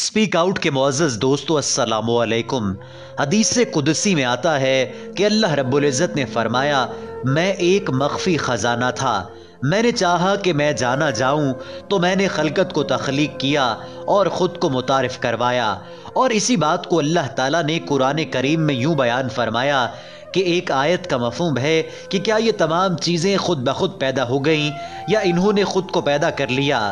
Speak out के मुअज़्ज़ज़ दोस्तों, अस्सलामु अलैकुम। हदीस कुदसी में आता है कि अल्लाह रब्बुल इज़्ज़त ने फरमाया, मैं एक मख्फी ख़जाना था, मैंने चाहा कि मैं जाना जाऊं तो मैंने खलकत को तख्लीक किया और ख़ुद को मुतारिफ़ करवाया। और इसी बात को अल्लाह ताला ने कुरान करीम में यूं बयान फरमाया कि एक आयत का मफ़हूम है कि क्या ये तमाम चीज़ें ख़ुद ब खुद पैदा हो गईं या इन्होंने ख़ुद को पैदा कर लिया।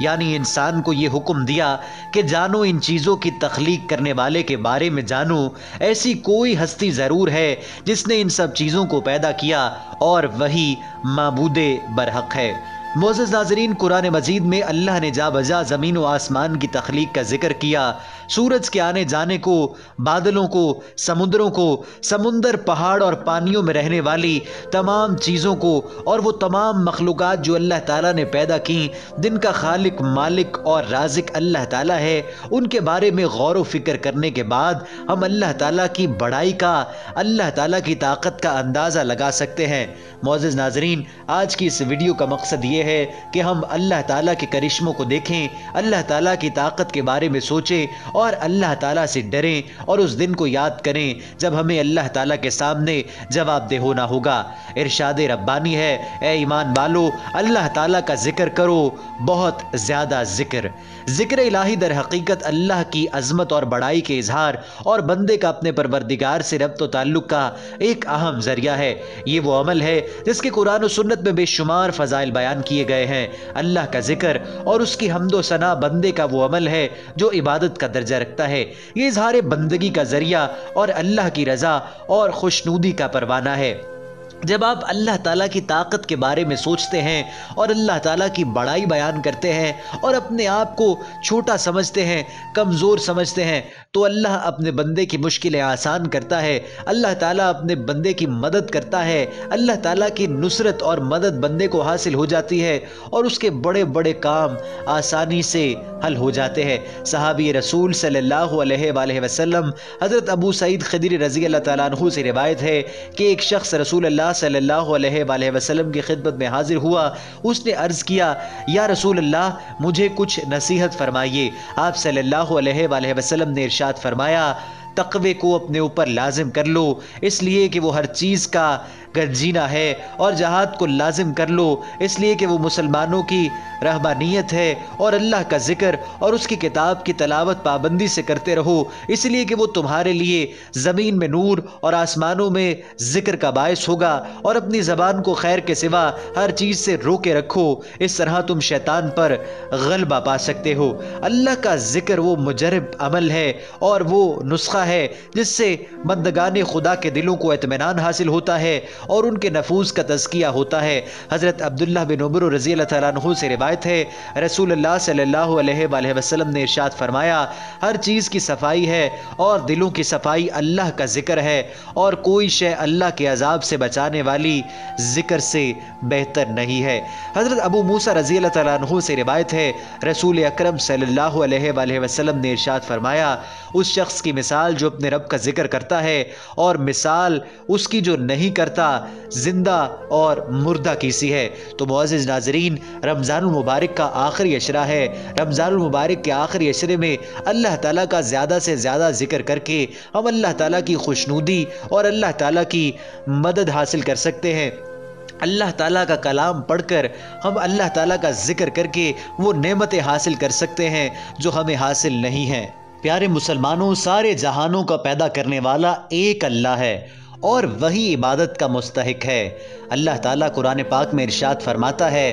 यानी इंसान को ये हुक्म दिया कि जानो इन चीज़ों की तख्लीक करने वाले के बारे में जानो, ऐसी कोई हस्ती ज़रूर है जिसने इन सब चीज़ों को पैदा किया और वही माबूदे बरहक है। मोअज़्ज़ज़ नाज़रीन, कुरान मजीद में अल्लाह ने जा बजा ज़मीन व आसमान की तख्लीक का जिक्र किया, सूरज के आने जाने को, बादलों को, समुद्रों को, समुंदर, पहाड़ और पानियों में रहने वाली तमाम चीज़ों को और वो तमाम मखलूक़ात जो अल्लाह ताला ने पैदा की, जिनका खालिक, मालिक और राज़िक अल्लाह ताला है, उनके बारे में गौर व फिक्र करने के बाद हम अल्लाह ताला की बड़ाई का, अल्लाह ताला की ताकत का अंदाज़ा लगा सकते हैं। मोअज़्ज़ज़ नाज़रीन, आज की इस वीडियो का मकसद ये है कि हम अल्लाह ताला के करिश्मों को देखें, अल्लाह ताला की ताकत के बारे में सोचें और अल्लाह ताला से डरें और उस दिन को याद करें जब हमें अल्लाह ताला के सामने जवाबदेह होना होगा। इरशाद रब्बानी है, ए ईमान वालो, अल्लाह ताला का जिक्र करो, बहुत ज़्यादा ज़िक्र इलाही दर हकीकत अल्लाह की अज़मत और बड़ाई के इजहार और बंदे का अपने परवरदिगार से रब्त व ताल्लुक़ का एक अहम ज़रिया है। ये वो अमल है जिसके कुरान और सुन्नत में बेशुमार फ़ज़ाइल बयान किए गए हैं। अल्लाह का जिक्र और उसकी हम्दो सना बंदे का वो अमल है जो इबादत का दर्जा रखता है। ये इजहार बंदगी का ज़रिया और अल्लाह की रज़ा और खुशनूदी का परवाना है। जब आप अल्लाह ताला की ताकत के बारे में सोचते हैं और अल्लाह ताला की बड़ाई बयान करते हैं और अपने आप को छोटा समझते हैं, कमज़ोर समझते हैं, तो अल्लाह अपने बंदे की मुश्किलें आसान करता है। अल्लाह ताला अपने बंदे की मदद करता है। अल्लाह ताला की नुसरत और मदद बंदे को हासिल हो जाती है और उसके बड़े बड़े काम आसानी से हल हो जाते हैं। सहाबी रसूल सल्लल्लाहु अलैहि वसल्लम हज़रत अबू सईद खदरी रज़ी अल्लाह ताला अन्हु से रिवायत है कि एक शख्स रसूल अल्लाह सल्लल्लाहु अलैहि वसल्लम की खिदमत में हाजिर हुआ। उसने अर्ज़ किया, या रसूल अल्लाह, मुझे कुछ नसीहत फरमाइए। आप सल्लल्लाहु अलैहि वसल्लम ने इरशाद फरमाया, तक़वे को अपने ऊपर लाजिम कर लो, इसलिए कि वो हर चीज़ का गर्जीना है, और जहाद को लाजिम कर लो इसलिए कि वो मुसलमानों की रहबानियत है, और अल्लाह का जिक्र और उसकी किताब की तलावत पाबंदी से करते रहो, इसलिए कि वो तुम्हारे लिए ज़मीन में नूर और आसमानों में जिक्र का बायस होगा, और अपनी ज़बान को खैर के सिवा हर चीज़ से रोके रखो, इस तरह तुम शैतान पर गलबा पा सकते हो। अल्लाह का जिक्र वो मुजरब अमल है और वो नुस्खा है जिससे बंदगाने खुदा के दिलों को इत्मीनान हासिल होता है और उनके नफूस का तज़किया होता है। हज़रत अब्दुल्लाह बिन उमर रज़ी अल्लाह तआला अन्हु से रिवायत है, रसूलुल्लाह सल्लल्लाहु अलैहि वसल्लम ने इरशाद फरमाया, हर चीज़ की सफाई है और दिलों की सफाई अल्लाह का जिक्र है, और कोई शय अल्लाह के अजाब से बचाने वाली जिक्र से बेहतर नहीं है। हज़रत अबू मूसा रज़ी अल्लाह तआला अन्हु से रिवायत है, रसूल अकरम सल्लल्लाहु अलैहि वसल्लम ने इरशाद फरमाया, उस शख्स की मिसाल जो अपने रब का जिक्र करता है और मिसाल उसकी जो नहीं करता, जिंदा और मुर्दा की सी है। तो मुअज़्ज़िज़ नाज़रीन, रमज़ानुल मुबारक का आखिरी अशरा है। रमज़ानुल मुबारक के आखिरी अशरे में अल्लाह ताला का ज़्यादा से ज़्यादा जिक्र करके हम अल्लाह ताला की खुशनूदी और अल्लाह ताला की मदद हासिल कर सकते हैं। अल्लाह ताला का कलाम पढ़कर हम अल्लाह ताला का जिक्र करके वो नेमतें हासिल कर सकते हैं जो हमें हासिल नहीं हैं। प्यारे मुसलमानों, सारे जहानों का पैदा करने वाला एक अल्लाह है और वही इबादत का मुस्तहिक है। अल्लाह ताला कुरान पाक में इरशाद फरमाता है,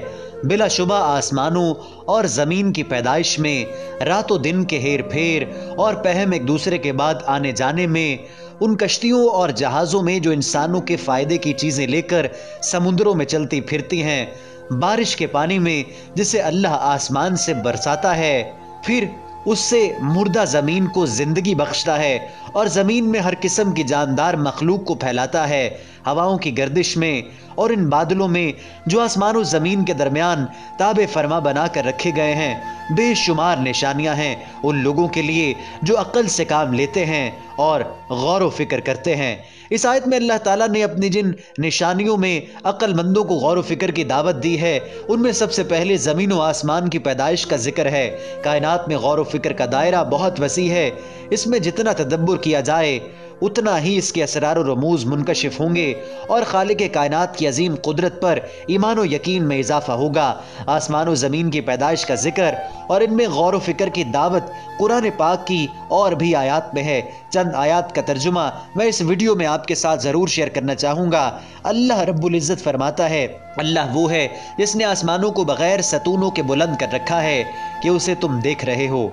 बिलाशुबा आसमानों और ज़मीन की पैदाइश में, रातों दिन के हेर फेर और पहम एक दूसरे के बाद आने जाने में, उन कश्तियों और जहाज़ों में जो इंसानों के फ़ायदे की चीज़ें लेकर समुद्रों में चलती फिरती हैं, बारिश के पानी में जिसे अल्लाह आसमान से बरसाता है, फिर उससे मुर्दा ज़मीन को ज़िंदगी बख्शता है और ज़मीन में हर किस्म की जानदार मखलूक को फैलाता है, हवाओं की गर्दिश में और इन बादलों में जो आसमान और ज़मीन के दरमियान ताबे फरमा बना कर रखे गए हैं। बेशुमार निशानियां हैं उन लोगों के लिए जो अक्ल से काम लेते हैं और गौर व फिक्र करते हैं। इस आयत में अल्लाह ताला ने अपनी जिन निशानियों में अक्ल मंदों को गौर व फिक्र की दावत दी है, उनमें सबसे पहले ज़मीन व आसमान की पैदाइश का जिक्र है। कायनात में गौर व फिक्र का दायरा बहुत वसी है। इसमें जितना तदब्बुर किया जाए उतना ही इसके असरार और रमूज़ मुनकशिफ होंगे और खालिक कायनात की अजीम कुदरत पर ईमान व यकीन में इजाफा होगा। आसमान व ज़मीन की पैदाइश का जिक्र और इनमें गौर व फिक्र की दावत कुरान पाक की और भी आयात में है। चंद आयात का तर्जुमा मैं इस वीडियो में आपके साथ ज़रूर शेयर करना चाहूँगा। अल्लाह रब्बुल इज़्ज़त फरमाता है, अल्लाह वो है जिसने आसमानों को बग़ैर सतूनों के बुलंद कर रखा है कि उसे तुम देख रहे हो।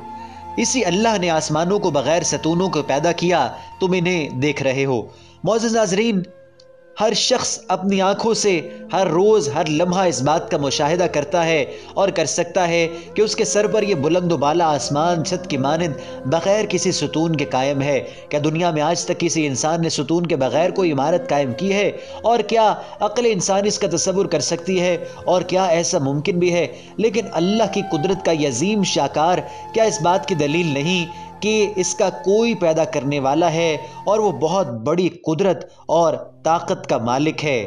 इसी अल्लाह ने आसमानों को बग़ैर सतूनों को पैदा किया, तुम इन्हें देख रहे हो। मौजूद नाज़रीन, हर शख्स अपनी आंखों से हर रोज़ हर लम्हा इस बात का मुशाहिदा करता है और कर सकता है कि उसके सर पर यह बुलंद बाला आसमान छत की मानंद बग़ैर किसी सुतून के कायम है। क्या दुनिया में आज तक किसी इंसान ने सुतून के बग़ैर कोई इमारत कायम की है? और क्या अक्ल इंसान इसका तसव्वुर कर सकती है? और क्या ऐसा मुमकिन भी है? लेकिन अल्लाह की कुदरत का यह अज़ीम शाकार क्या इस बात की दलील नहीं कि इसका कोई पैदा करने वाला है और वो बहुत बड़ी कुदरत और ताकत का मालिक है?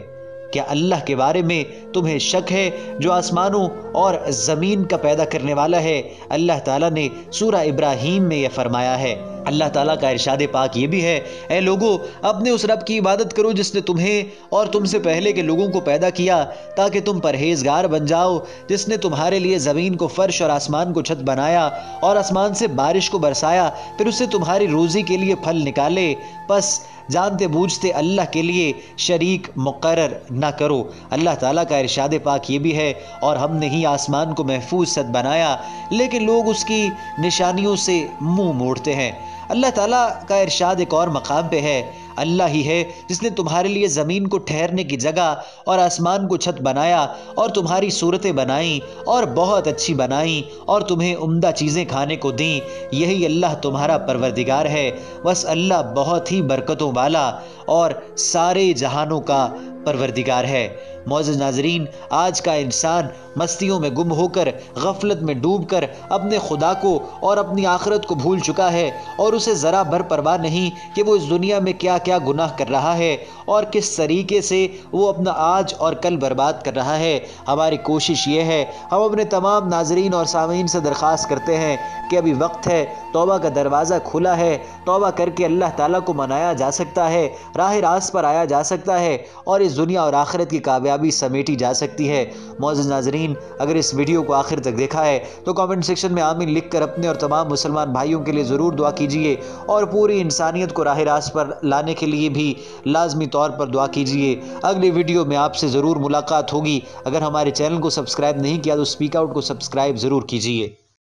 क्या अल्लाह के बारे में तुम्हें शक है जो आसमानों और ज़मीन का पैदा करने वाला है? अल्लाह ताला ने सूरह इब्राहीम में यह फरमाया है। अल्लाह ताला का इरशाद पाक ये भी है, ऐ लोगों, अपने उस रब की इबादत करो जिसने तुम्हें और तुमसे पहले के लोगों को पैदा किया ताकि तुम परहेजगार बन जाओ, जिसने तुम्हारे लिए ज़मीन को फ़र्श और आसमान को छत बनाया और आसमान से बारिश को बरसाया, फिर उससे तुम्हारी रोज़ी के लिए फल निकाले। बस जानते बूझते अल्लाह के लिए शरीक मुकर्रर ना करो। अल्लाह ताला का इरशाद पाक ये भी है, और हमने ही आसमान को महफूज सद बनाया, लेकिन लोग उसकी निशानियों से मुंह मोड़ते हैं। अल्लाह ताला का इरशाद एक और मकाम पे है, अल्लाह ही है जिसने तुम्हारे लिए ज़मीन को ठहरने की जगह और आसमान को छत बनाया और तुम्हारी सूरतें बनाई और बहुत अच्छी बनाई और तुम्हें उम्दा चीज़ें खाने को दी। यही अल्लाह तुम्हारा परवरदिगार है। बस अल्लाह बहुत ही बरकतों वाला और सारे जहानों का परवरदिगार है। मौजूद नाजरीन, आज का इंसान मस्तियों में गुम होकर गफलत में डूबकर अपने खुदा को और अपनी आखिरत को भूल चुका है और उसे ज़रा भर परवाह नहीं कि वो इस दुनिया में क्या क्या गुनाह कर रहा है और किस तरीके से वो अपना आज और कल बर्बाद कर रहा है। हमारी कोशिश ये है, हम अपने तमाम नाजरीन और सामीन से दरख्वास्त करते हैं कि अभी वक्त है, तौबा का दरवाज़ा खुला है, तौबा करके अल्लाह ताला को मनाया जा सकता है, राह रास्त पर आया जा सकता है और इस दुनिया और आखिरत की कामयाबी समेटी जा सकती है। मौजूद नाजरीन, अगर इस वीडियो को आखिर तक देखा है तो कमेंट सेक्शन में आमीन लिख कर अपने और तमाम मुसलमान भाइयों के लिए ज़रूर दुआ कीजिए और पूरी इंसानियत को राह रास्त पर लाने के लिए भी लाजमी तौर पर दुआ कीजिए। अगली वीडियो में आपसे ज़रूर मुलाकात होगी। अगर हमारे चैनल को सब्सक्राइब नहीं किया तो स्पीक आउट को सब्सक्राइब ज़रूर कीजिए।